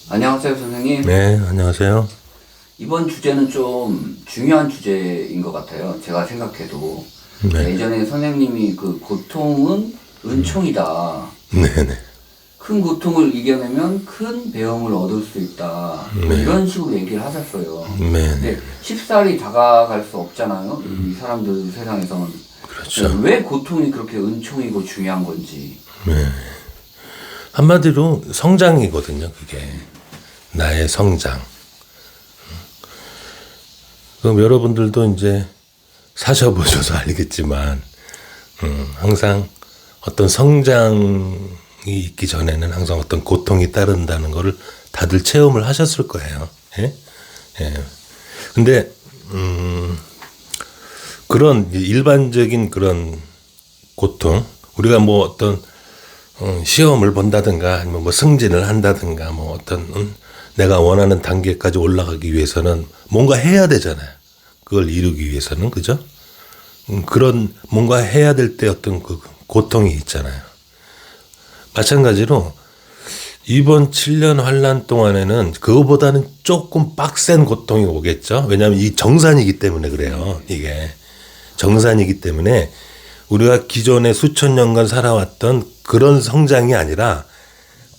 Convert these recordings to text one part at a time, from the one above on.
안녕하세요, 선생님. 네, 안녕하세요. 이번 주제는 좀 중요한 주제인 것 같아요. 제가 생각해도. 네. 예전에 선생님이 그 고통은 은총이다. 네네. 큰 고통을 이겨내면 큰 배움을 얻을 수 있다. 네. 이런 식으로 얘기를 하셨어요. 네네. 근데 쉽사리 다가갈 수 없잖아요. 이 사람들 세상에선. 그렇죠. 왜 고통이 그렇게 은총이고 중요한 건지. 네. 한마디로 성장이거든요, 그게. 나의 성장. 그럼 여러분들도 이제 사셔보셔서 알겠지만, 항상 어떤 성장이 있기 전에는 항상 어떤 고통이 따른다는 거를 다들 체험을 하셨을 거예요. 예? 예. 근데, 그런 일반적인 그런 고통, 우리가 뭐 어떤 시험을 본다든가 아니면 뭐 승진을 한다든가 뭐 어떤 내가 원하는 단계까지 올라가기 위해서는 뭔가 해야 되잖아요. 그걸 이루기 위해서는, 그죠? 그런 뭔가 해야 될 때 어떤 그 고통이 있잖아요. 마찬가지로 이번 7년 환란 동안에는 그거보다는 조금 빡센 고통이 오겠죠. 왜냐하면 이 정산이기 때문에 그래요. 이게 정산이기 때문에 우리가 기존에 수천 년간 살아왔던 그런 성장이 아니라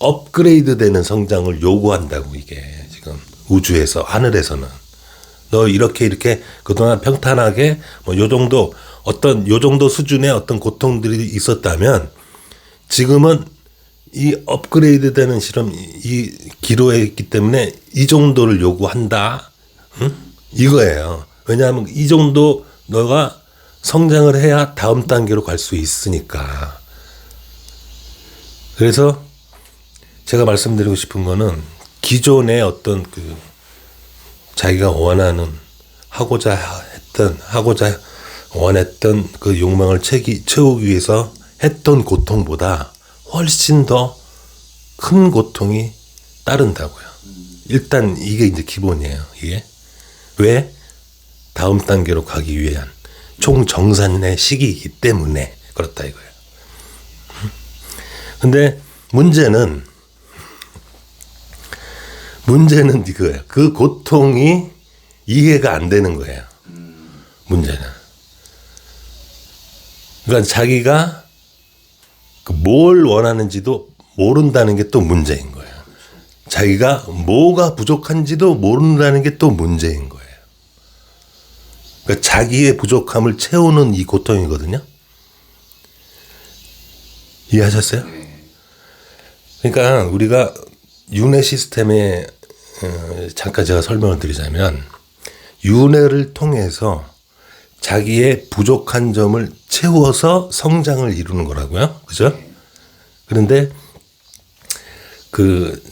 업그레이드 되는 성장을 요구한다고, 이게 지금 우주에서, 하늘에서는. 너 이렇게 그동안 평탄하게 뭐 요 정도 수준의 어떤 고통들이 있었다면 지금은 이 업그레이드 되는 실험, 이 기로에 있기 때문에 이 정도를 요구한다. 응? 이거예요. 왜냐하면 이 정도 너가 성장을 해야 다음 단계로 갈 수 있으니까. 그래서 제가 말씀드리고 싶은 거는 기존의 어떤 그 자기가 하고자 원했던 그 욕망을 채우기 위해서 했던 고통보다 훨씬 더 큰 고통이 따른다고요. 일단 이게 이제 기본이에요. 이게 왜? 다음 단계로 가기 위한 총정산의 시기이기 때문에 그렇다 이거예요. 근데 문제는 이거예요. 그 고통이 이해가 안 되는 거예요. 문제는. 그러니까 자기가 뭘 원하는지도 모른다는 게 또 문제인 거예요. 자기가 뭐가 부족한지도 모른다는 게 또 문제인 거예요. 그러니까 자기의 부족함을 채우는 이 고통이거든요. 이해하셨어요? 그러니까 우리가 윤회 시스템에 잠깐 제가 설명을 드리자면, 윤회를 통해서 자기의 부족한 점을 채워서 성장을 이루는 거라고요. 그죠? 그런데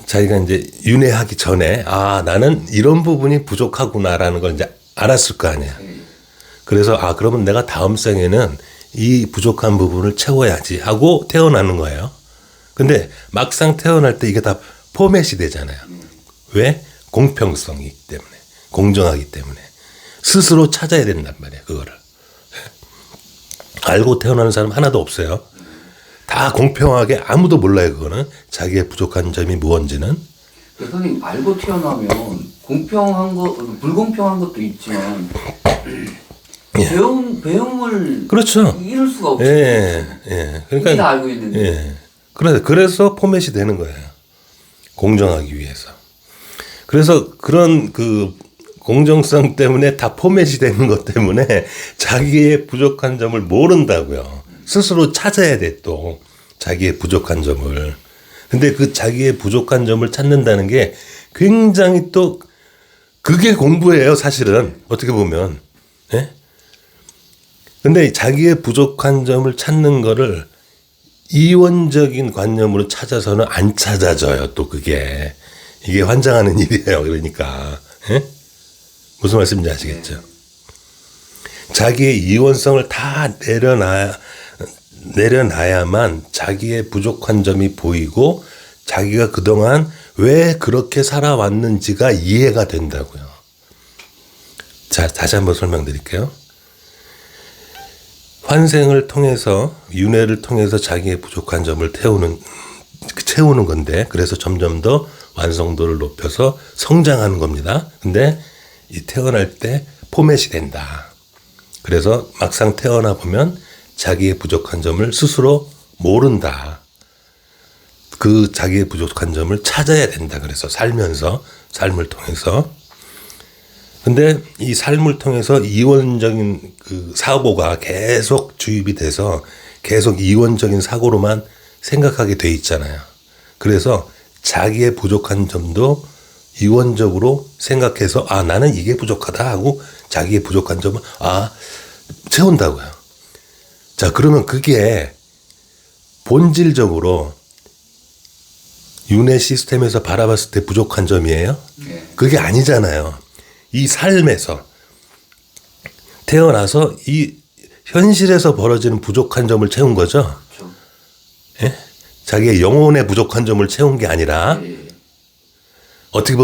자기가 이제 윤회하기 전에 나는 이런 부분이 부족하구나라는 걸 이제 알았을 거 아니에요. 그래서 그러면 내가 다음 생에는 이 부족한 부분을 채워야지 하고 태어나는 거예요. 근데 막상 태어날 때 이게 다 포맷이 되잖아요. 왜? 공평성이기 때문에, 공정하기 때문에 스스로 찾아야 된단 말이에요. 그거를 알고 태어나는 사람 하나도 없어요. 다 공평하게, 아무도 몰라요. 그거는 자기의 부족한 점이 무언지는. 선생님, 알고 태어나면 공평한 거, 불공평한 것도 있지만 배움을 그렇죠. 잃을 수가 없죠. 그러니까 다 알고 있는데. 그래서 포맷이 되는 거예요. 공정하기 위해서. 그래서 그런 공정성 때문에 다 포맷이 되는 것 때문에 자기의 부족한 점을 모른다고요. 스스로 찾아야 돼, 또 자기의 부족한 점을. 근데 그 자기의 부족한 점을 찾는다는 게 굉장히 또 그게 공부예요, 사실은. 어떻게 보면. 예? 근데 자기의 부족한 점을 찾는 거를 이원적인 관념으로 찾아서는 안 찾아져요. 또 이게 환장하는 일이에요. 그러니까. 예? 무슨 말씀인지 아시겠죠? 자기의 이원성을 다 내려놔야만 자기의 부족한 점이 보이고 자기가 그동안 왜 그렇게 살아왔는지가 이해가 된다고요. 자, 다시 한번 설명드릴게요. 환생을 통해서, 윤회를 통해서 자기의 부족한 점을 채우는 건데, 그래서 점점 더 완성도를 높여서 성장하는 겁니다. 근데 이 태어날 때 포맷이 된다. 그래서 막상 태어나 보면 자기의 부족한 점을 스스로 모른다. 그 자기의 부족한 점을 찾아야 된다. 그래서 살면서, 삶을 통해서. 근데 이 삶을 통해서 이원적인 그 사고가 계속 주입이 돼서 계속 이원적인 사고로만 생각하게 돼 있잖아요. 그래서 자기의 부족한 점도 이원적으로 생각해서 아, 나는 이게 부족하다 하고 자기의 부족한 점을 채운다고요. 자, 그러면 그게 본질적으로 윤회 시스템에서 바라봤을 때 부족한 점이에요? 네. 그게 아니잖아요. 이 삶에서 태어나서 이 현실에서 벌어지는 부족한 점을 채운 거죠. 그렇죠. 예? 자기의 영혼의 부족한 점을 채운 게 아니라 예. 어떻게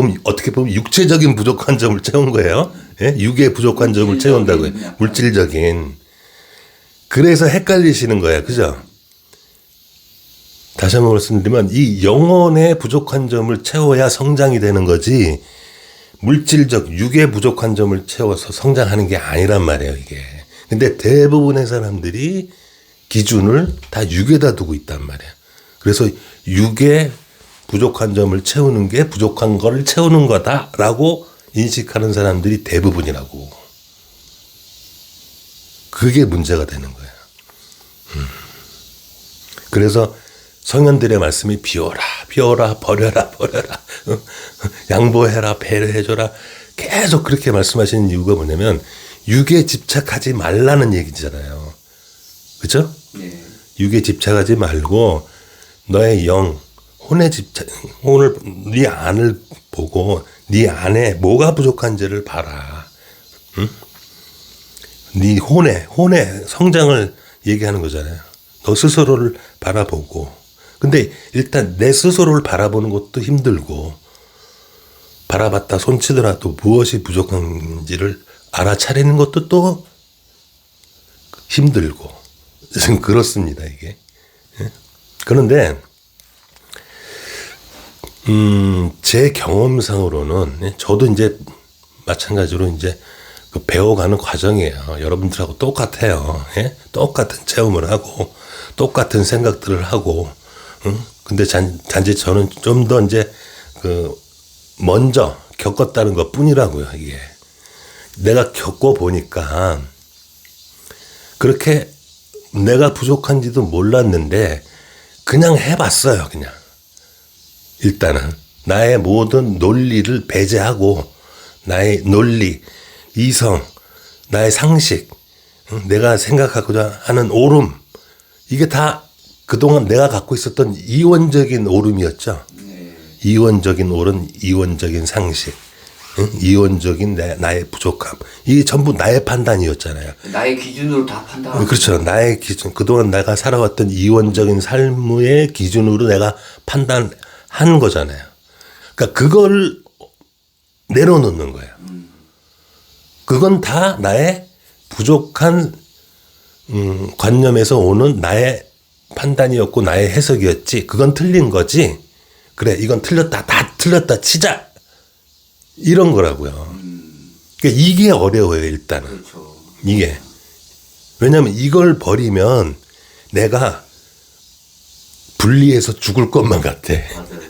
보면 육체적인 부족한 점을 채운 거예요. 예? 육의 부족한 점을 채운다고요. 약간. 물질적인. 그래서 헷갈리시는 거예요. 그죠? 다시 한번 말씀드리면 이 영혼의 부족한 점을 채워야 성장이 되는 거지 물질적 육의 부족한 점을 채워서 성장하는 게 아니란 말이에요. 이게. 근데 대부분의 사람들이 기준을 다 육에다 두고 있단 말이에요. 그래서 육의 부족한 점을 채우는 게 부족한 걸 채우는 거다라고 인식하는 사람들이 대부분이라고. 그게 문제가 되는 거예요. 그래서 성현들의 말씀이 비워라, 버려라, 양보해라, 배려해줘라. 계속 그렇게 말씀하시는 이유가 뭐냐면 육에 집착하지 말라는 얘기잖아요. 그렇죠? 네. 육에 집착하지 말고 너의 영, 혼에 집착, 혼을 네 안을 보고 네 안에 뭐가 부족한지를 봐라. 응? 네 혼의 성장을 얘기하는 거잖아요. 너 스스로를 바라보고. 근데 일단 내 스스로를 바라보는 것도 힘들고 바라봤다 손치더라도 무엇이 부족한지를 알아차리는 것도 또 힘들고 그렇습니다. 이게. 그런데 제 경험상으로는 저도 이제 마찬가지로 이제 그 배워가는 과정이에요. 여러분들하고 똑같아요. 예? 똑같은 체험을 하고 똑같은 생각들을 하고. 근데 단지 저는 좀 더 이제 그 먼저 겪었다는 것 뿐이라고요. 이게 내가 겪어 보니까 그렇게 내가 부족한지도 몰랐는데 그냥 해봤어요. 그냥 일단은 나의 모든 논리를 배제하고 나의 논리, 이성, 나의 상식, 내가 생각하고자 하는 옳음, 이게 다 그동안 내가 갖고 있었던 이원적인 옳음이었죠. 네. 이원적인 옳음, 이원적인 상식, 이원적인 나의 부족함, 이게 전부 나의 판단이었잖아요. 나의 기준으로 다 판단하는. 그렇죠. 나의 기준, 그동안 내가 살아왔던 이원적인 삶의 기준으로 내가 판단한 거잖아요. 그러니까 그걸 내려놓는 거예요. 그건 다 나의 부족한 관념에서 오는 나의 판단이었고 나의 해석이었지. 그건 틀린 거지. 그래, 이건 틀렸다. 다 틀렸다. 치자. 이런 거라고요. 그러니까 이게 어려워요, 일단은. 그렇죠. 이게. 왜냐하면 이걸 버리면 내가 분리해서 죽을 것만 같아. 맞아요.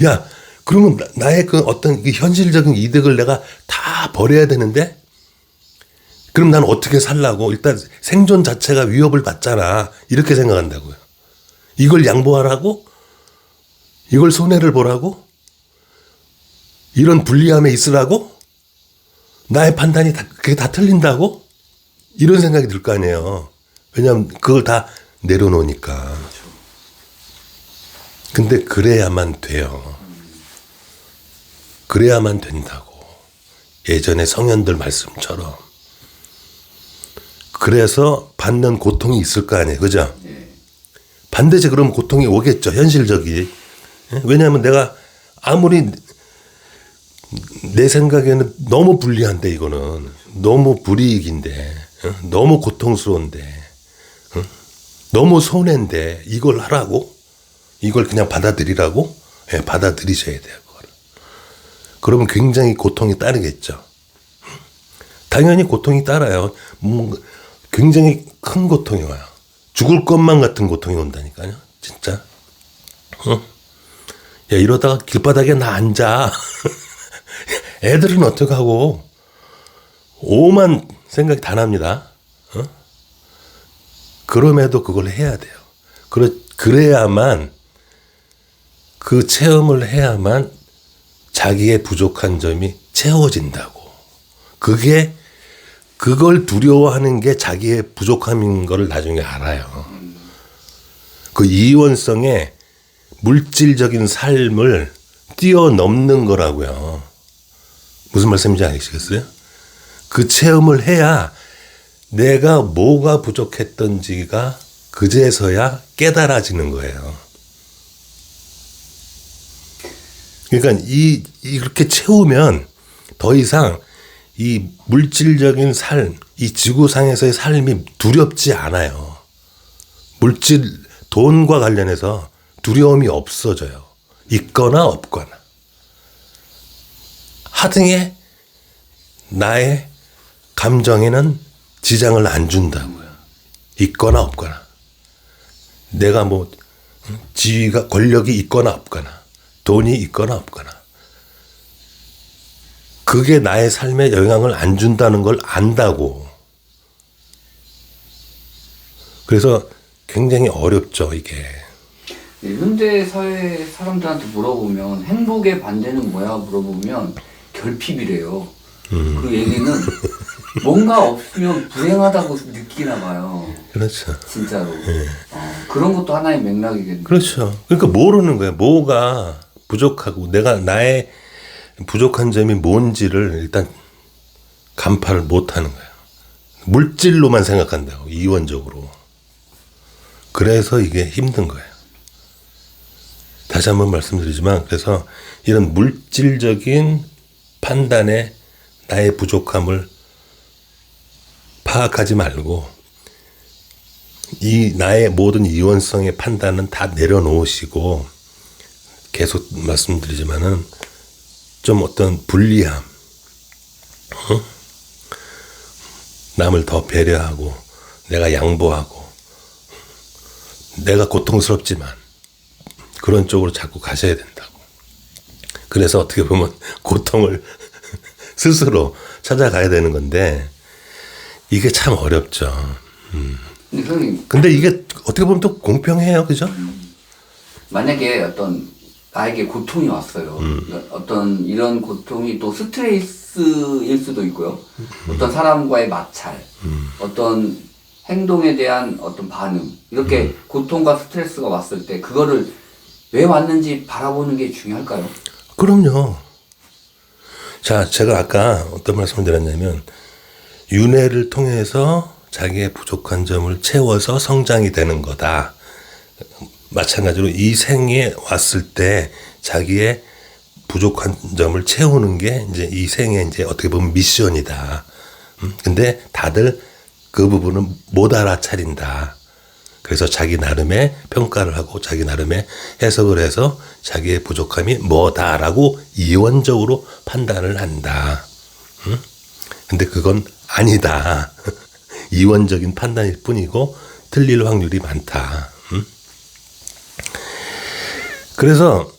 야, 그러면 나의 그 어떤 현실적인 이득을 내가 다 버려야 되는데? 그럼 난 어떻게 살라고? 일단 생존 자체가 위협을 받잖아. 이렇게 생각한다고요. 이걸 양보하라고? 이걸 손해를 보라고? 이런 불리함에 있으라고? 나의 판단이 그게 다 틀린다고? 이런 생각이 들 거 아니에요. 왜냐하면 그걸 다 내려놓으니까. 근데 그래야만 돼요. 그래야만 된다고. 예전에 성현들 말씀처럼. 그래서 받는 고통이 있을 거 아니에요. 그죠? 네. 반드시 그럼 고통이 오겠죠. 현실적이. 왜냐하면 내가 아무리 내 생각에는 너무 불리한데 이거는. 너무 불이익인데. 너무 고통스러운데. 너무 손해인데 이걸 하라고? 이걸 그냥 받아들이라고? 예, 받아들이셔야 돼요. 그거를. 그러면 굉장히 고통이 따르겠죠. 당연히 고통이 따라요. 굉장히 큰 고통이 와요. 죽을 것만 같은 고통이 온다니까요. 진짜. 야, 이러다가 길바닥에 나 앉아. 애들은 어떡하고. 오만 생각이 다 납니다. 그럼에도 그걸 해야 돼요. 그래야만, 그 체험을 해야만 자기의 부족한 점이 채워진다고. 그걸 두려워하는 게 자기의 부족함인 걸 나중에 알아요. 그 이원성의 물질적인 삶을 뛰어넘는 거라고요. 무슨 말씀인지 아시겠어요? 그 체험을 해야 내가 뭐가 부족했던지가 그제서야 깨달아지는 거예요. 그러니까 이렇게 채우면 더 이상 이 물질적인 삶, 이 지구상에서의 삶이 두렵지 않아요. 돈과 관련해서 두려움이 없어져요. 있거나 없거나. 하등에 나의 감정에는 지장을 안 준다고요. 있거나 없거나. 내가 지위가, 권력이 있거나 없거나, 돈이 있거나 없거나. 그게 나의 삶에 영향을 안 준다는 걸 안다고. 그래서 굉장히 어렵죠, 이게. 현대 사회 사람들한테 물어보면 행복의 반대는 뭐야 물어보면 결핍이래요. 그 얘기는 뭔가 없으면 불행하다고 느끼나 봐요. 그렇죠. 진짜로. 그런 것도 하나의 맥락이겠네요. 그렇죠. 그러니까 모르는 거예요. 뭐가 부족하고 나의 부족한 점이 뭔지를 일단 간파를 못 하는 거예요. 물질로만 생각한다고, 이원적으로. 그래서 이게 힘든 거예요. 다시 한번 말씀드리지만, 그래서 이런 물질적인 판단에 나의 부족함을 파악하지 말고, 나의 모든 이원성의 판단은 다 내려놓으시고, 계속 말씀드리지만은, 좀 어떤 불리함, 남을 더 배려하고, 내가 양보하고, 내가 고통스럽지만, 그런 쪽으로 자꾸 가셔야 된다고. 그래서 어떻게 보면 고통을 스스로 찾아가야 되는 건데, 이게 참 어렵죠. 근데 형님, 근데 이게 어떻게 보면 또 공평해요. 그죠? 만약에 나에게 고통이 왔어요. 어떤 이런 고통이 또 스트레스일 수도 있고요. 어떤 사람과의 마찰, 어떤 행동에 대한 어떤 반응, 이렇게 고통과 스트레스가 왔을 때 그거를 왜 왔는지 바라보는 게 중요할까요? 그럼요. 자, 제가 아까 어떤 말씀을 드렸냐면, 윤회를 통해서 자기의 부족한 점을 채워서 성장이 되는 거다. 마찬가지로 이 생에 왔을 때 자기의 부족한 점을 채우는 게 이제 이 생의 이제 어떻게 보면 미션이다. 근데 다들 그 부분은 못 알아차린다. 그래서 자기 나름의 평가를 하고 자기 나름의 해석을 해서 자기의 부족함이 뭐다라고 이원적으로 판단을 한다. 근데 그건 아니다. 이원적인 판단일 뿐이고 틀릴 확률이 많다. 그래서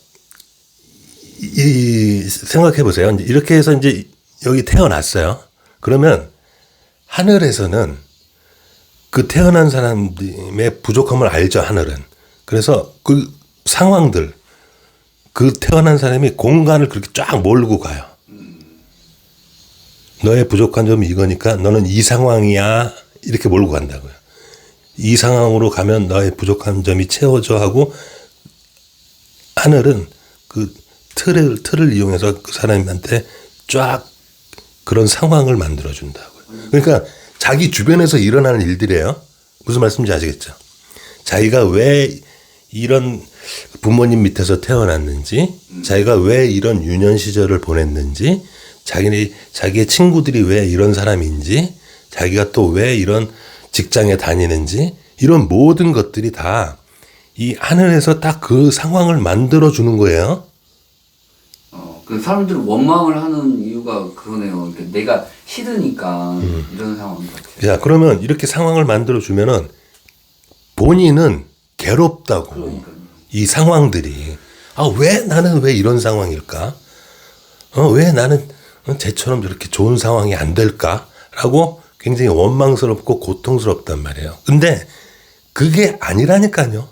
생각해 보세요. 이렇게 해서 이제 여기 태어났어요. 그러면 하늘에서는 그 태어난 사람의 부족함을 알죠, 하늘은. 그래서 그 상황들, 그 태어난 사람이 공간을 그렇게 쫙 몰고 가요. 너의 부족한 점이 이거니까 너는 이 상황이야. 이렇게 몰고 간다고요. 이 상황으로 가면 너의 부족한 점이 채워져 하고, 하늘은 그 틀을 이용해서 그 사람한테 쫙 그런 상황을 만들어준다고요. 그러니까 자기 주변에서 일어나는 일들이에요. 무슨 말씀인지 아시겠죠? 자기가 왜 이런 부모님 밑에서 태어났는지, 자기가 왜 이런 유년 시절을 보냈는지, 자기의 친구들이 왜 이런 사람인지, 자기가 또 왜 이런 직장에 다니는지, 이런 모든 것들이 다 이 하늘에서 딱 그 상황을 만들어 주는 거예요. 그 사람들은 원망을 하는 이유가 그러네요. 그러니까 내가 싫으니까 이런 상황 같아요. 자, 그러면 이렇게 상황을 만들어 주면은 본인은 괴롭다고. 그러니까요. 이 상황들이 왜 나는 왜 이런 상황일까? 왜 나는 쟤처럼 저렇게 좋은 상황이 안 될까라고 굉장히 원망스럽고 고통스럽단 말이에요. 근데 그게 아니라니까요.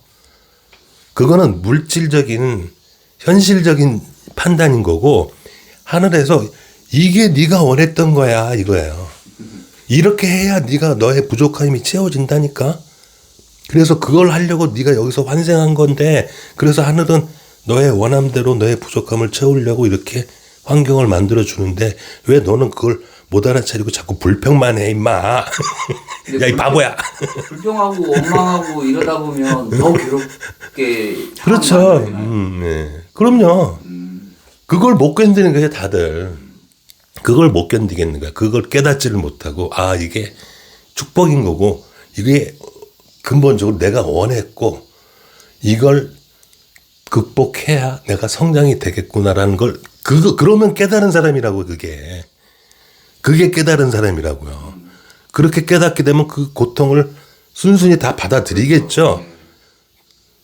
그거는 물질적인 현실적인 판단인 거고 하늘에서 이게 네가 원했던 거야 이거예요. 이렇게 해야 네가 너의 부족함이 채워진다니까. 그래서 그걸 하려고 네가 여기서 환생한 건데 그래서 하늘은 너의 원함대로 너의 부족함을 채우려고 이렇게 환경을 만들어 주는데 왜 너는 그걸 못 알아차리고 자꾸 불평만 해 임마. 야 이 바보야. 불평하고 원망하고 이러다 보면 더 괴롭게 그렇죠. 상황이 네. 그럼요. 그걸 못 견디는 거예요 다들. 그걸 못 견디겠는 거야. 그걸 깨닫지를 못하고 이게 축복인 거고 이게 근본적으로 내가 원했고 이걸 극복해야 내가 성장이 되겠구나라는 걸 그러면 깨달은 사람이라고 그게 깨달은 사람이라고요. 그렇게 깨닫게 되면 그 고통을 순순히 다 받아들이겠죠.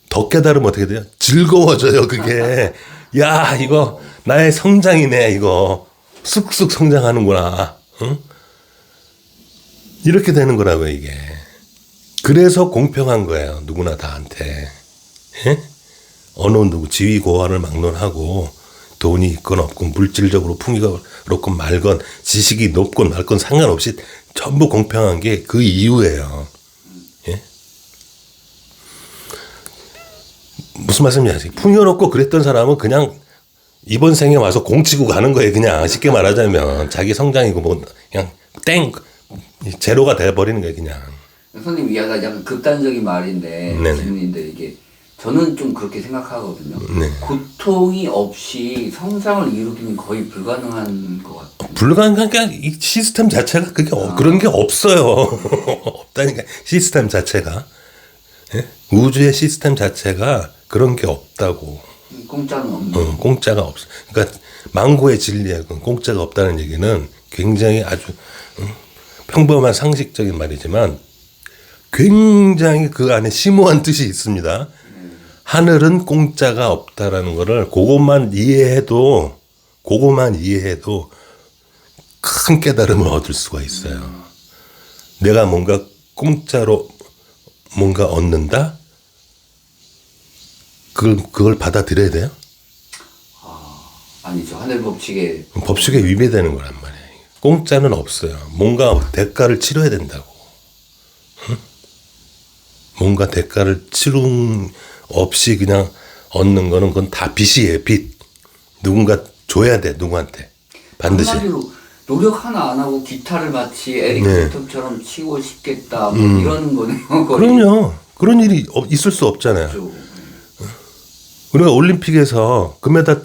더 깨달으면 어떻게 돼요? 즐거워져요 그게. 야 이거 나의 성장이네 이거. 쑥쑥 성장하는구나. 응? 이렇게 되는 거라고요 이게. 그래서 공평한 거예요 누구나 다한테. 예? 어느 누구 지위고하를 막론하고 돈이 있건 없건 물질적으로 풍요롭건 말건 지식이 높건 말건 상관없이 전부 공평한 게 그 이유예요. 예? 무슨 말씀인지 풍요롭고 그랬던 사람은 그냥 이번 생에 와서 공치고 가는 거예요. 그냥 쉽게 말하자면 자기 성장이고 뭐 그냥 땡 제로가 돼버리는 거예요 그냥. 선생님 약간 극단적인 말인데 네네. 질문인데 이게 저는 좀 그렇게 생각하거든요. 네. 고통이 없이 성장을 이루기는 거의 불가능한 것 같아요. 불가능한 게 이 시스템 자체가 그게 그런 게 없어요. 없다니까 시스템 자체가. 예? 우주의 시스템 자체가 그런 게 없다고. 공짜는 없는. 공짜가 없어. 그러니까 망고의 진리야. 공짜가 없다는 얘기는 굉장히 아주 평범한 상식적인 말이지만 굉장히 그 안에 심오한 뜻이 있습니다. 하늘은 공짜가 없다라는 거를 그것만 이해해도 큰 깨달음을 얻을 수가 있어요. 내가 뭔가 공짜로 뭔가 얻는다? 그걸 받아들여야 돼요? 아니죠. 하늘 법칙에 법칙에 위배되는 거란 말이에요. 공짜는 없어요. 뭔가 대가를 치러야 된다고. 응? 뭔가 대가를 치름 없이 그냥 얻는 거는 그건 다 빚이에요. 빚. 누군가 줘야 돼. 누구한테. 반드시. 한마디로 노력 하나 안 하고 기타를 마치 에릭 네. 클랩턴처럼 치고 싶겠다 뭐 이런 거네요. 거의. 그럼요. 그런 일이 있을 수 없잖아요. 그렇죠. 우리가 올림픽에서 금메달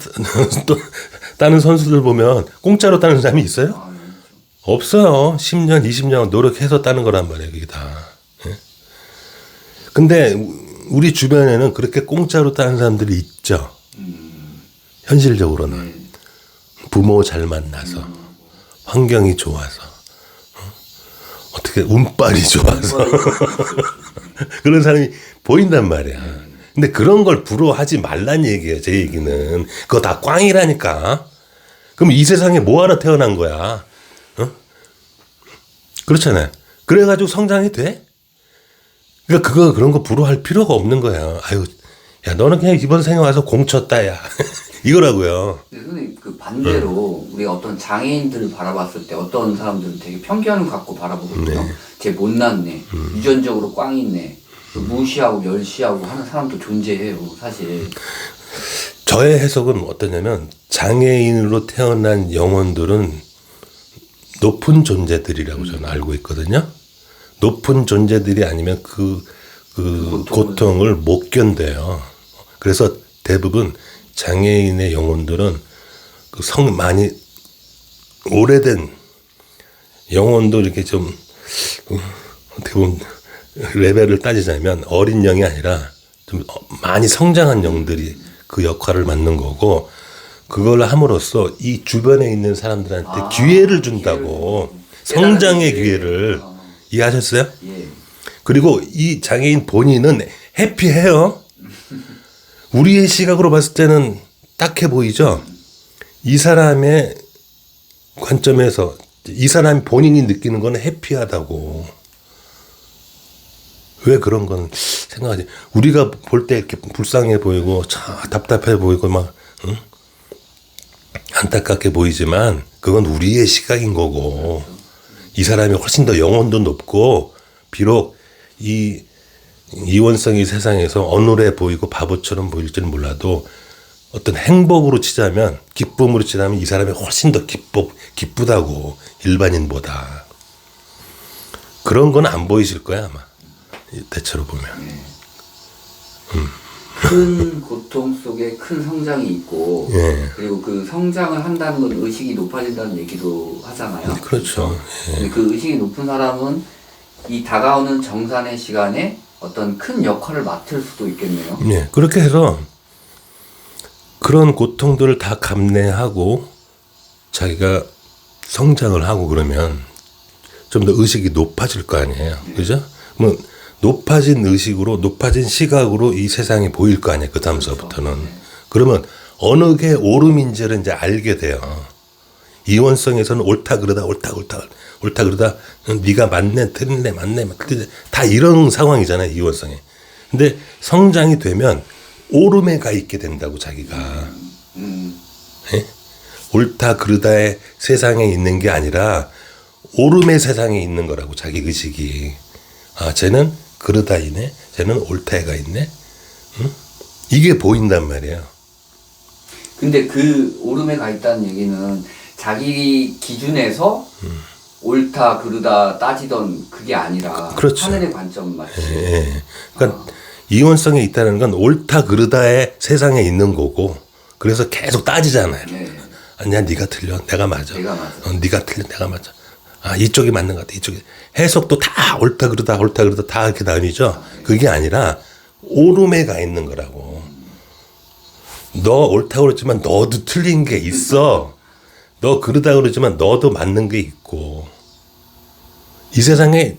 따는 선수들 보면 공짜로 따는 사람이 있어요? 없어요. 10년, 20년 노력해서 따는 거란 말이에요. 그게 다. 예? 근데 우리 주변에는 그렇게 공짜로 따는 사람들이 있죠. 현실적으로는. 부모 잘 만나서 환경이 좋아서 어떻게 운빨이 좋아서 그런 사람이 보인단 말이야. 근데 그런 걸 부러워하지 말란 얘기예요. 제 얘기는. 그거 다 꽝이라니까. 그럼 이 세상에 뭐하러 태어난 거야? 그렇잖아요. 그래가지고 성장이 돼? 그러니까 그런 거 부러워할 필요가 없는 거야. 아유, 야, 너는 그냥 이번 생에 와서 공쳤다, 야. 이거라고요. 근데 선생님 그 반대로 우리가 어떤 장애인들을 바라봤을 때 어떤 사람들은 되게 편견을 갖고 바라보거든요. 쟤 못났네, 유전적으로 꽝 있네, 무시하고 멸시하고 하는 사람도 존재해요, 사실. 저의 해석은 어떠냐면 장애인으로 태어난 영혼들은 높은 존재들이라고 저는 알고 있거든요. 높은 존재들이 아니면 그 고통을 못 견뎌요. 그래서 대부분 장애인의 영혼들은 많이 오래된 영혼도 이렇게 좀 어떻게 보면 레벨을 따지자면 어린 영이 아니라 좀 많이 성장한 영들이 그 역할을 맡는 거고 그걸 함으로써 이 주변에 있는 사람들한테 기회를 준다고 성장의 기회를 이해하셨어요? 예. 그리고 이 장애인 본인은 해피해요. 우리의 시각으로 봤을 때는 딱해 보이죠. 이 사람의 관점에서 이 사람 본인이 느끼는 건 해피하다고. 왜 그런 건 생각하지? 우리가 볼 때 이렇게 불쌍해 보이고 참 답답해 보이고 막 응? 안타깝게 보이지만 그건 우리의 시각인 거고 이 사람이 훨씬 더 영혼도 높고 비록 이 이원성이 세상에서 어눌해 보이고 바보처럼 보일지는 몰라도 어떤 행복으로 치자면 기쁨으로 치자면 이 사람이 훨씬 더 기쁘다고 일반인보다. 그런 건 안 보이실 거야 아마 대체로 보면. 큰 고통 속에 큰 성장이 있고 예. 그리고 그 성장을 한다는 건 의식이 높아진다는 얘기도 하잖아요. 그렇죠. 근데 그 의식이 높은 사람은 이 다가오는 정산의 시간에 어떤 큰 역할을 맡을 수도 있겠네요. 예. 그렇게 해서 그런 고통들을 다 감내하고 자기가 성장을 하고 그러면 좀 더 의식이 높아질 거 아니에요. 그죠? 뭐 높아진 의식으로 높아진 시각으로 이 세상이 보일 거 아니에요. 그 다음서부터는. 그렇죠. 네. 그러면 어느 게 옳음인지를 이제 알게 돼요. 이원성에서는 옳다 그러다 네가 맞네 틀리네 맞네 틀리네 다 이런 상황이잖아요. 이원성에. 근데 성장이 되면 옳음에 가 있게 된다고 자기가. 예? 옳다 그르다의 세상에 있는 게 아니라 옳음의 세상에 있는 거라고 자기 의식이. 아 쟤는 그르다이네 쟤는 옳다에가 있네. 응? 이게 보인단 말이에요. 근데 그 옳음에 가 있다는 얘기는 자기 기준에서 옳다 그르다 따지던 그게 아니라 그렇죠. 하늘의 관점 말이죠. 예. 그러니까 이원성에 있다는 건 옳다 그르다의 세상에 있는 거고 그래서 계속 따지잖아요. 네. 아니야 네가 틀려 내가 맞아. 내가 맞아. 네가 틀려 내가 맞아. 아 이쪽이 맞는 것 같아. 이쪽이 해석도 다 옳다 그르다 다 이렇게 나뉘죠. 그게 아니라 옳음에 가 있는 거라고. 너 옳다고 그랬지만 너도 틀린 게 있어. 너 그러다 그러지만 너도 맞는 게 있고. 이 세상에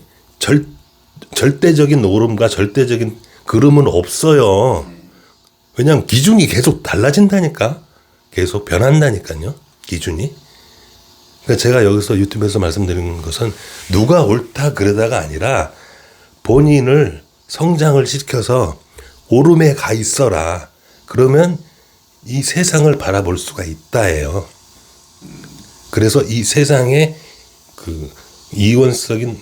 절대적인 옳음과 절대적인 그름은 없어요. 왜냐하면 기준이 계속 달라진다니까. 계속 변한다니까요. 기준이. 그러니까 제가 여기서 유튜브에서 말씀드리는 것은 누가 옳다 그러다가 아니라 본인을 성장을 시켜서 옳음에 가 있어라. 그러면 이 세상을 바라볼 수가 있다예요. 그래서 이 세상에 그 이원적인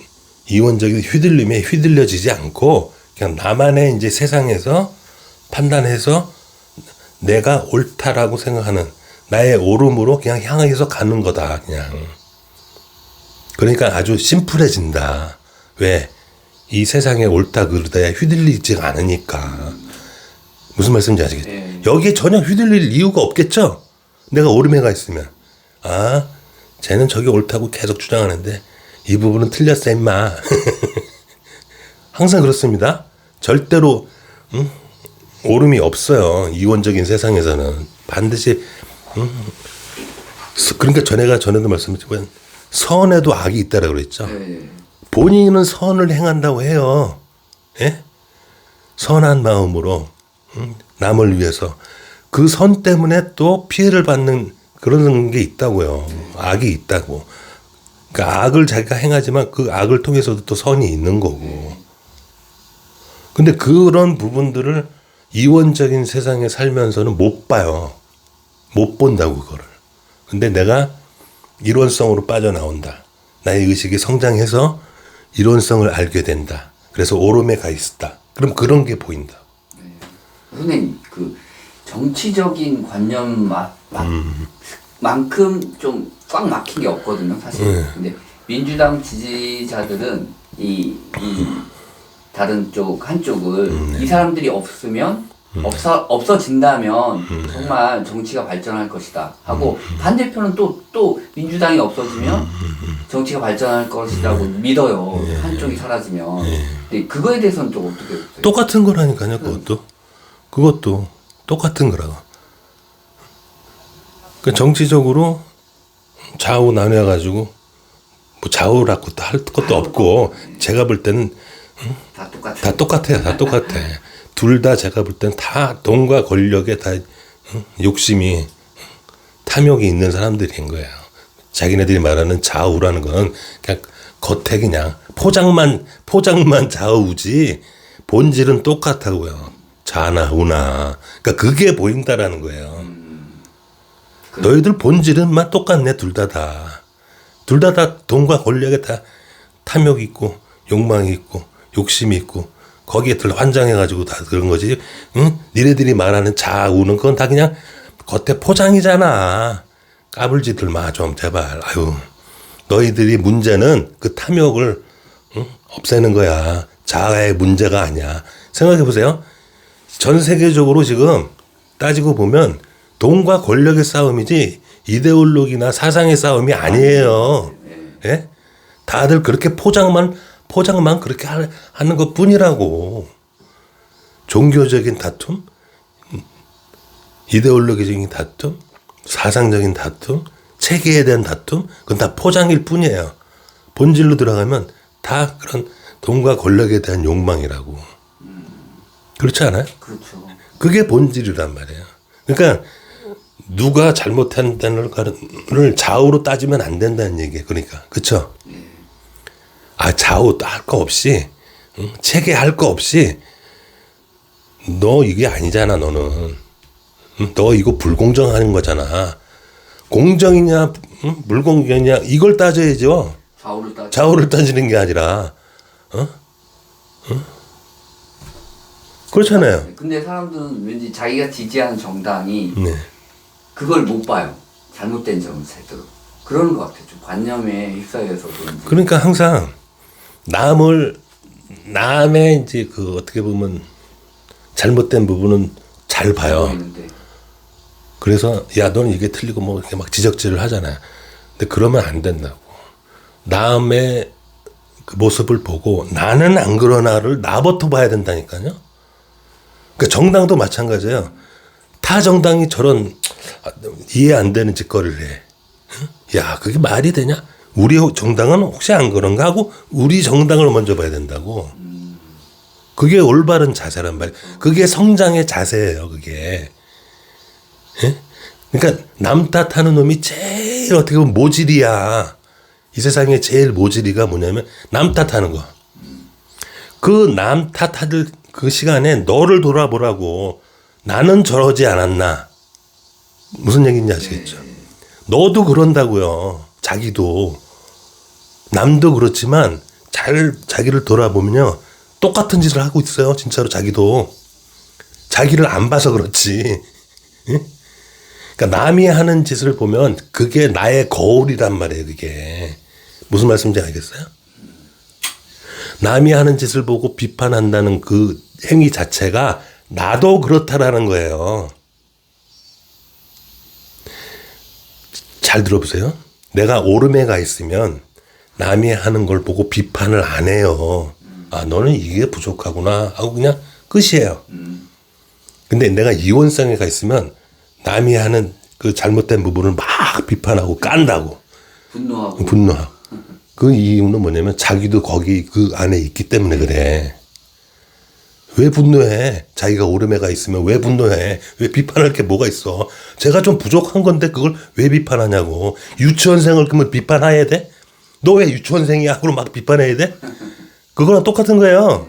휘둘림에 휘둘려지지 않고 그냥 나만의 이제 세상에서 판단해서 내가 옳다라고 생각하는 나의 옳음으로 그냥 향해서 가는 거다 그냥. 그러니까 아주 심플해진다. 왜? 이 세상에 옳다 그르다에 휘둘리지 않으니까. 무슨 말씀인지 아시겠죠? 네. 여기에 전혀 휘둘릴 이유가 없겠죠? 내가 옳음에 가 있으면. 아, 쟤는 저기 옳다고 계속 주장하는데 이 부분은 틀렸어 임마. 항상 그렇습니다. 절대로 옳음이 없어요. 이원적인 세상에서는. 반드시 그러니까 전에도 말씀드렸지만 선에도 악이 있다라고 그랬죠. 네. 본인은 선을 행한다고 해요. 예? 선한 마음으로 남을 위해서 그 선 때문에 또 피해를 받는 그런 게 있다고요. 악이 있다고. 그러니까 악을 자기가 행하지만 그 악을 통해서도 또 선이 있는 거고. 근데 그런 부분들을 이원적인 세상에 살면서는 못 봐요. 못 본다고 그거를. 근데 내가 이론성으로 빠져나온다. 나의 의식이 성장해서 이론성을 알게 된다. 그래서 옳음에 가 있었다. 그럼 그런 게 보인다. 선생님 그 정치적인 관념만큼 좀 꽉 막힌 게 없거든요 사실. 근데 민주당 지지자들은 이 다른 쪽 한쪽을 이 사람들이 없으면 없어진다면 정말 정치가 발전할 것이다 하고 반대편은 또 민주당이 없어지면 정치가 발전할 것이라고 믿어요. 한쪽이 사라지면. 근데 그거에 대해서는 좀 어떻게 보세요? 똑같은 거라니까요. 그것도. 그것도 똑같은 거라고. 그 정치적으로 좌우 나뉘어가지고 뭐 좌우라고 할 것도 없고 제가 볼 때는 다 똑같아요. 다 똑같아요. 다 똑같아. 둘 다 제가 볼 때는 다 돈과 권력에 다 욕심이 탐욕이 있는 사람들인 거예요. 자기네들이 말하는 좌우라는 건 그냥 겉에 그냥 포장만 좌우지 본질은 똑같다고요. 좌나 우나. 그러니까 그게 보인다라는 거예요. 너희들 본질은 막 똑같네. 둘 다 다. 둘 다 돈과 권력에 다 탐욕이 있고 욕망이 있고 욕심이 있고 거기에 들 환장해가지고 다 그런 거지. 응? 니네들이 말하는 좌우는 그건 다 그냥 겉에 포장이잖아. 까불지들 마 좀 제발. 아유, 너희들이 문제는 그 탐욕을 없애는 거야. 자아의 문제가 아니야. 생각해 보세요. 전 세계적으로 지금 따지고 보면 돈과 권력의 싸움이지 이데올로기나 사상의 싸움이 아니에요. 예? 다들 그렇게 포장만 그렇게 하는 것 뿐이라고. 종교적인 다툼, 이데올로기적인 다툼, 사상적인 다툼, 체계에 대한 다툼, 그건 다 포장일 뿐이에요. 본질로 들어가면 다 그런 돈과 권력에 대한 욕망이라고. 그렇지 않아요? 그렇죠. 그게 본질이란 말이에요. 그러니까 누가 잘못한다는 걸 좌우로 따지면 안 된다는 얘기예요. 그러니까 그렇죠? 아, 좌우 할 거 없이 체계할 거 없이 너 이게 아니잖아. 너는 너 이거 불공정하는 거잖아. 공정이냐 불공정이냐 이걸 따져야죠. 좌우를 따지는 게 아니라 그렇잖아요. 근데 사람들은 왠지 자기가 지지하는 정당이 네. 그걸 못 봐요. 잘못된 점을 제대로. 그런 것 같아요. 좀 관념에 휩싸여서 그런지. 그러니까 항상 남의 이제 그 어떻게 보면 잘못된 부분은 잘 봐요. 보이는데. 그래서 야 너는 이게 틀리고 뭐 이렇게 막 지적질을 하잖아요. 근데 그러면 안 된다고. 남의 그 모습을 보고 나는 안 그러나를 나부터 봐야 된다니까요. 그러니까 정당도 마찬가지예요. 타 정당이 저런 이해 안 되는 짓거리를 해. 야 그게 말이 되냐? 우리 정당은 혹시 안 그런가 하고 우리 정당을 먼저 봐야 된다고. 그게 올바른 자세란 말이에요. 그게 성장의 자세예요. 그게. 예? 그러니까 남 탓하는 놈이 제일 어떻게 보면 모질이야. 이 세상에 제일 모질이가 뭐냐면 남 탓하는 거. 그 남 탓할 그 시간에 너를 돌아보라고. 나는 저러지 않았나. 무슨 얘기인지 아시겠죠? 너도 그런다고요. 자기도. 남도 그렇지만 자기를 돌아보면요. 똑같은 짓을 하고 있어요. 진짜로 자기도. 자기를 안 봐서 그렇지. 예? 그러니까 남이 하는 짓을 보면 그게 나의 거울이란 말이에요. 그게. 무슨 말씀인지 알겠어요? 남이 하는 짓을 보고 비판한다는 그 행위 자체가 나도 그렇다라는 거예요. 잘 들어보세요. 내가 오름에 가 있으면 남이 하는 걸 보고 비판을 안 해요. 아, 너는 이게 부족하구나 하고 그냥 끝이에요. 근데 내가 이원성에 가 있으면 남이 하는 그 잘못된 부분을 막 비판하고 깐다고. 분노하고. 그 이유는 뭐냐면 자기도 거기 그 안에 있기 때문에 그래. 왜 분노해? 자기가 오름에 가 있으면 왜 분노해? 왜 비판할 게 뭐가 있어? 제가 좀 부족한 건데 그걸 왜 비판하냐고. 유치원생을 그러면 비판해야 돼? 너 왜 유치원생이야? 그럼 막 비판해야 돼? 그거랑 똑같은 거예요.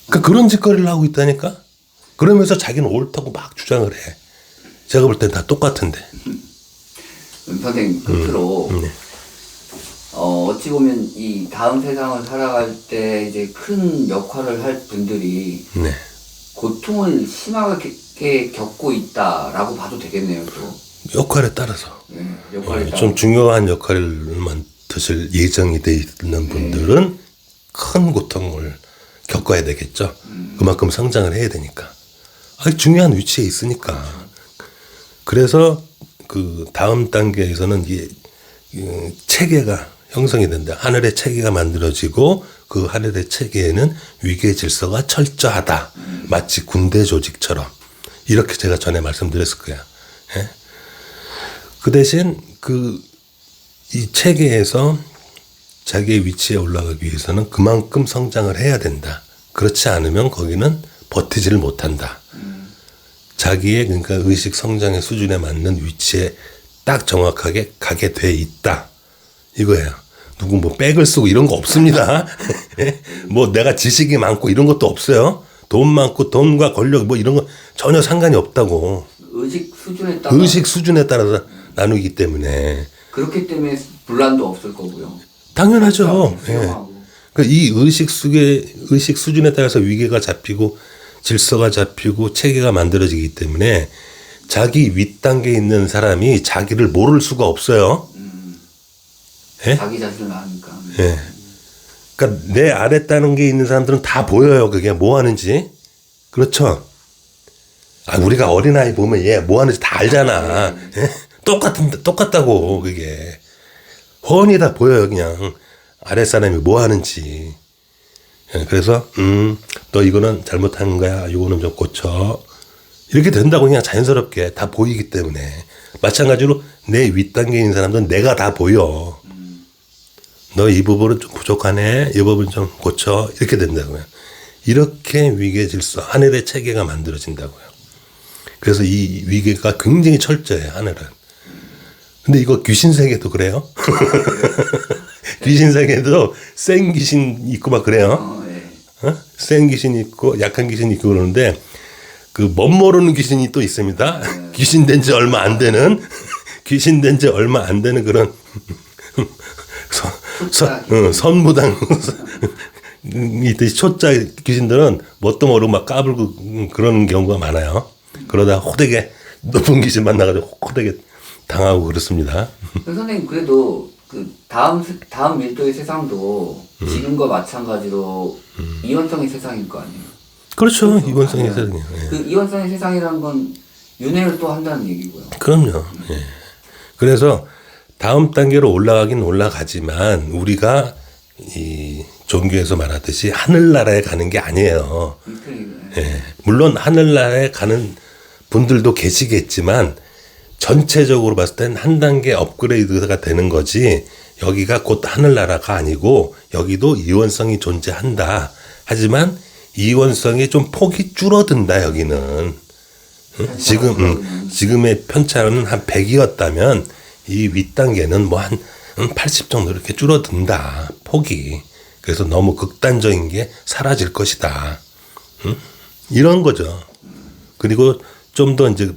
그러니까 그런 짓거리를 하고 있다니까? 그러면서 자기는 옳다고 막 주장을 해. 제가 볼 땐 다 똑같은데. 선생님, 끝으로, 어찌 보면 이 다음 세상을 살아갈 때 이제 큰 역할을 할 분들이 네. 고통을 심하게 겪고 있다라고 봐도 되겠네요, 또. 역할에 따라서. 역할에 따라서. 좀 중요한 역할을 맡으실 예정이 돼 있는 분들은 큰 고통을 겪어야 되겠죠. 그만큼 성장을 해야 되니까. 아주 중요한 위치에 있으니까. 그래서 그 다음 단계에서는 이 체계가 형성이 된다. 하늘의 체계가 만들어지고 그 하늘의 체계에는 위계 질서가 철저하다. 마치 군대 조직처럼. 이렇게 제가 전에 말씀드렸을 거야. 예? 그 대신 이 체계에서 자기의 위치에 올라가기 위해서는 그만큼 성장을 해야 된다. 그렇지 않으면 거기는 버티지를 못한다. 자기의 그러니까 의식 성장의 수준에 맞는 위치에 딱 정확하게 가게 돼 있다. 이거예요. 누구 뭐 백을 쓰고 이런 거 없습니다. 뭐 내가 지식이 많고 이런 것도 없어요. 돈 많고 돈과 권력 뭐 이런 거 전혀 상관이 없다고. 의식 수준에 따라서 나누기 때문에. 그렇기 때문에 분란도 없을 거고요. 당연하죠. 예. 그러니까 이 의식 수준에 따라서 위계가 잡히고 질서가 잡히고 체계가 만들어지기 때문에 자기 윗단계에 있는 사람이 자기를 모를 수가 없어요. 예? 자기 자신을 아니까. 예. 그러니까 내 아랫단계에 있는 사람들은 다 보여요. 그게 뭐 하는지. 그렇죠. 우리가 어린아이 보면 얘 뭐 하는지 다 알잖아. 예? 똑같다고, 그게. 훤히 다 보여요, 그냥. 아랫사람이 뭐 하는지. 예, 그래서, 너 이거는 잘못한 거야. 이거는 좀 고쳐. 이렇게 된다고 그냥 자연스럽게 다 보이기 때문에. 마찬가지로 내 윗단계에 있는 사람들은 내가 다 보여. 너 이 부분은 좀 부족하네. 이 부분 좀 고쳐. 이렇게 된다고요. 이렇게 위계 질서, 하늘의 체계가 만들어진다고요. 그래서 이 위계가 굉장히 철저해요, 하늘은. 근데 이거 귀신 세계도 그래요. 귀신 세계도 센 귀신 있고 막 그래요. 센 귀신 있고 약한 귀신 있고 그러는데 그 멋모르는 귀신이 또 있습니다. 귀신 된 지 얼마 안 되는 그런 선무당 있듯이 초짜 귀신들은 뭣도 모르고 막 까불고 그런 경우가 많아요. 그러다 호되게 높은 귀신 만나가지고 호되게 당하고 그렇습니다. 선생님 그래도 그 다음 밀도의 세상도 지금과 마찬가지로 이원성의 세상일 거 아니에요? 그렇죠. 이원성의 세상이에요. 예. 그 이원성의 세상이라는 건 윤회를 또 한다는 얘기고요. 그럼요. 예. 그래서 다음 단계로 올라가긴 올라가지만 우리가 이 종교에서 말하듯이 하늘나라에 가는 게 아니에요. 예. 물론 하늘나라에 가는 분들도 계시겠지만 전체적으로 봤을 땐 한 단계 업그레이드가 되는 거지 여기가 곧 하늘나라가 아니고 여기도 이원성이 존재한다. 하지만 이원성이 좀 폭이 줄어든다 여기는. 지금의 편차는 한 100이었다면 이 윗단계는 뭐 한 80 정도 이렇게 줄어든다. 폭이. 그래서 너무 극단적인 게 사라질 것이다. 이런 거죠. 그리고 좀 더 이제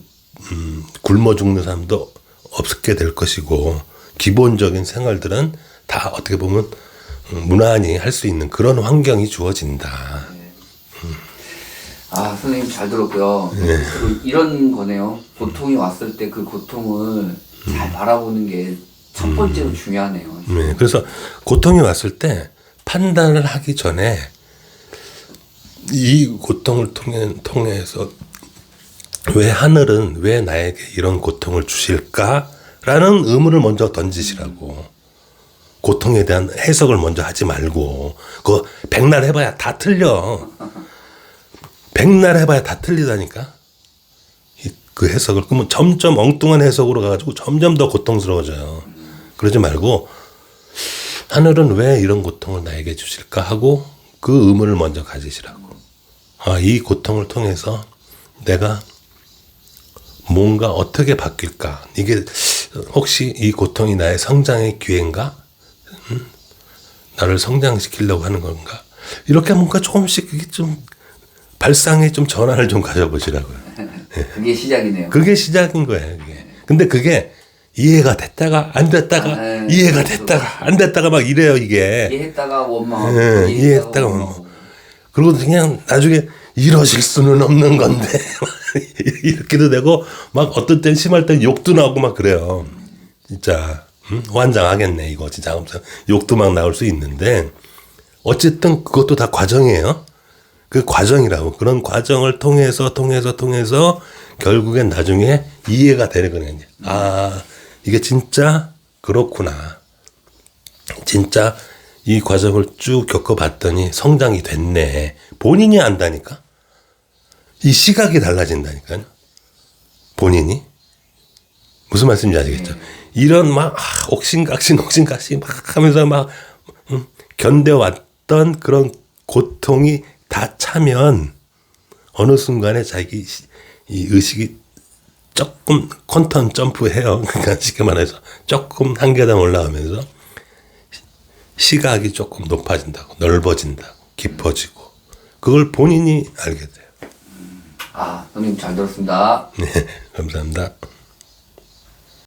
굶어 죽는 사람도 없게 될 것이고 기본적인 생활들은 다 어떻게 보면 무난히 할 수 있는 그런 환경이 주어진다. 선생님 잘 들었고요. 네. 이런 거네요. 고통이 왔을 때 그 고통을 잘 바라보는 게 첫 번째로 중요하네요. 네. 그래서 고통이 왔을 때 판단을 하기 전에 이 고통을 통해서 왜 하늘은 왜 나에게 이런 고통을 주실까라는 의문을 먼저 던지시라고. 고통에 대한 해석을 먼저 하지 말고 그거 백날 해봐야 다 틀려. 백날 해봐야 다 틀리다니까. 그 해석을 그러면 점점 엉뚱한 해석으로 가가지고 점점 더 고통스러워져요. 그러지 말고 하늘은 왜 이런 고통을 나에게 주실까 하고 그 의문을 먼저 가지시라고. 이 고통을 통해서 내가 뭔가 어떻게 바뀔까? 이게 혹시 이 고통이 나의 성장의 기회인가? 나를 성장시키려고 하는 건가? 이렇게 뭔가 조금씩 좀 발상에 좀 전환을 좀 가져보시라고요. 그게 시작이네요. 그게 시작인 거예요. 그게. 근데 그게 이해가 됐다가 안 됐다가 이해가 됐다가 안 됐다가 막 이래요 이게. 이해했다가 원망하고 이해했다가 원망. 그리고 그냥 나중에 이러실 수는 없는 건데 이렇게도 되고 막 어떨 땐 심할 땐 욕도 나오고 막 그래요. 진짜 환장하겠네 이거 진짜 하면서 욕도 막 나올 수 있는데 어쨌든 그것도 다 과정이에요. 그 과정이라고. 그런 과정을 통해서 결국엔 나중에 이해가 되는 거예요. 이게 진짜 그렇구나. 진짜 이 과정을 쭉 겪어봤더니 성장이 됐네. 본인이 안다니까? 이 시각이 달라진다니까요. 본인이. 무슨 말씀인지 아시겠죠? 이런 막 옥신각신 막 하면서 막 견뎌왔던 그런 고통이 다 차면 어느 순간에 자기 이 의식이 조금 퀀텀 점프해요. 그러니까 쉽게 말해서 조금 한 계단 올라가면서 시각이 조금 높아진다고, 넓어진다고, 깊어지고 그걸 본인이 알게 돼요. 아, 선생님 잘 들었습니다. 네, 감사합니다.